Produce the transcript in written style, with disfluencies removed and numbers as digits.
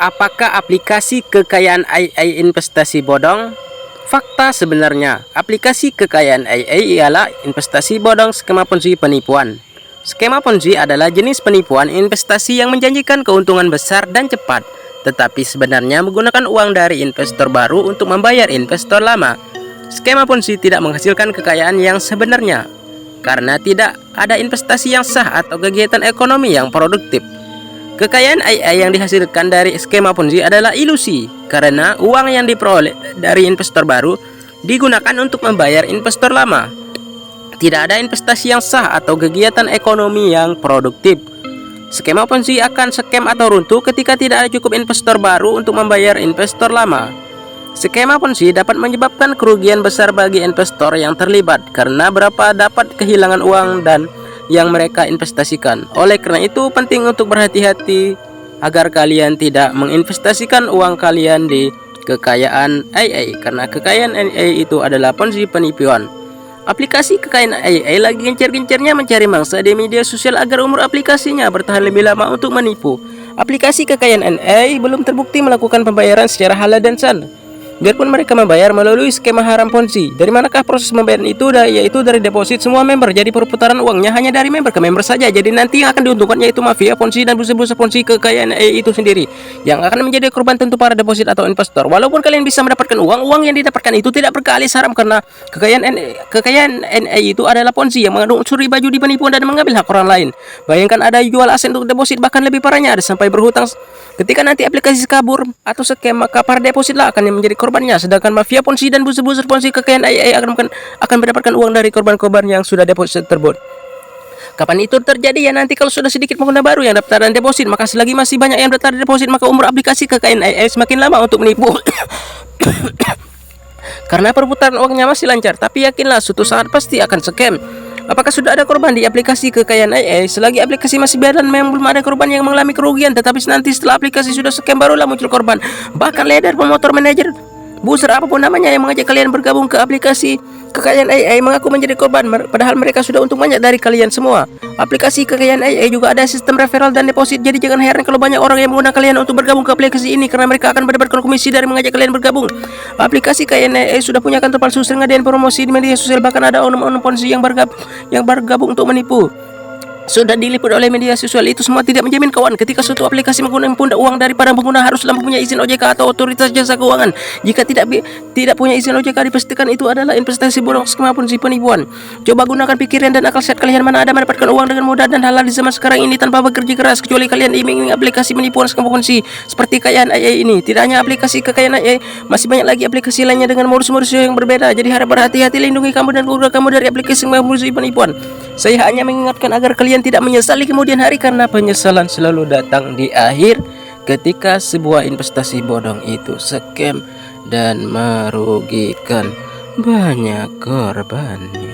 Apakah aplikasi kekayaan AI investasi bodong? Fakta sebenarnya, aplikasi kekayaan AI ialah investasi bodong skema Ponzi penipuan. Skema Ponzi adalah jenis penipuan investasi yang menjanjikan keuntungan besar dan cepat, tetapi sebenarnya menggunakan uang dari investor baru untuk membayar investor lama. Skema Ponzi tidak menghasilkan kekayaan yang sebenarnya, karena tidak ada investasi yang sah atau kegiatan ekonomi yang produktif. Kekayaan AI yang dihasilkan dari skema Ponzi adalah ilusi, karena uang yang diperoleh dari investor baru digunakan untuk membayar investor lama. Tidak ada investasi yang sah atau kegiatan ekonomi yang produktif. Skema Ponzi akan scam atau runtuh ketika tidak ada cukup investor baru untuk membayar investor lama. Skema Ponzi dapat menyebabkan kerugian besar bagi investor yang terlibat karena berapa dapat kehilangan uang dan yang mereka investasikan. Oleh karena itu penting untuk berhati-hati agar kalian tidak menginvestasikan uang kalian di kekayaan AI, karena kekayaan AI itu adalah Ponzi penipuan. Aplikasi kekayaan AI lagi gencar-gencarnya mencari mangsa di media sosial agar umur aplikasinya bertahan lebih lama untuk menipu. Aplikasi kekayaan AI belum terbukti melakukan pembayaran secara halal dan sah. Biarpun mereka membayar melalui skema haram Ponzi. Dari manakah proses pembayaran itu? Yaitu dari deposit semua member. Jadi perputaran uangnya hanya dari member ke member saja. Jadi nanti yang akan diuntungkan yaitu mafia Ponzi dan busa-busa Ponzi kekayaan AI itu sendiri, yang akan menjadi korban tentu para deposit atau investor. Walaupun kalian bisa mendapatkan uang yang didapatkan itu tidak berkealis haram, karena kekayaan AI itu adalah Ponzi yang mengandung unsur riba, judi, penipuan dan mengambil hak orang lain. Bayangkan ada jual aset untuk deposit, bahkan lebih parahnya ada sampai berhutang. Ketika nanti aplikasi kabur atau scam, maka para deposit lah akan menjadi korbannya, sedangkan mafia Ponzi dan buser-buser Ponzi kekayaan AI akan mendapatkan uang dari korban-korban yang sudah deposit tersebut. Kapan itu terjadi? Ya nanti kalau sudah sedikit pengguna baru yang daftar dan deposit, maka selagi masih banyak yang daftar deposit, maka umur aplikasi kekayaan AI semakin lama untuk menipu. Karena perputaran uangnya masih lancar, tapi yakinlah suatu saat pasti akan scam. Apakah sudah ada korban di aplikasi kekayaan AI? Selagi aplikasi masih berjalan, memang belum ada korban yang mengalami kerugian, tetapi nanti setelah aplikasi sudah scam barulah muncul korban. Bahkan leader, promotor, manajer, booster, apapun namanya yang mengajak kalian bergabung ke aplikasi kekayaan AI mengaku menjadi korban, padahal mereka sudah untung banyak dari kalian semua. Aplikasi kekayaan AI juga ada sistem referral dan deposit, jadi jangan heran kalau banyak orang yang menggunakan kalian untuk bergabung ke aplikasi ini, karena mereka akan mendapatkan komisi dari mengajak kalian bergabung. Aplikasi kekayaan AI sudah punya kantor palsu, sering ngadain promosi di media sosial, bahkan ada oknum-oknum Ponzi yang bergabung untuk menipu. Sudah diliput oleh media sosial. Itu semua tidak menjamin kawan. Ketika suatu aplikasi menggunakan uang daripada pengguna haruslah mempunyai izin OJK atau otoritas jasa keuangan. Jika tidak punya izin OJK, dipastikan itu adalah investasi bodong skema Ponzi penipuan. Coba gunakan pikiran dan akal sehat kalian, mana ada mendapatkan uang dengan mudah dan halal di zaman sekarang ini tanpa bekerja keras, kecuali kalian iming-iming aplikasi penipuan skema Ponzi seperti kekayaan AI ini. Tidak hanya aplikasi kekayaan AI, masih banyak lagi aplikasi lainnya dengan modus-modus yang berbeda. Jadi harap berhati-hati, lindungi kamu dan keluarga kamu dari aplikasi skema Ponzi penipuan. Saya hanya mengingatkan agar kalian tidak menyesali kemudian hari, karena penyesalan selalu datang di akhir ketika sebuah investasi bodong itu scam dan merugikan banyak korbannya.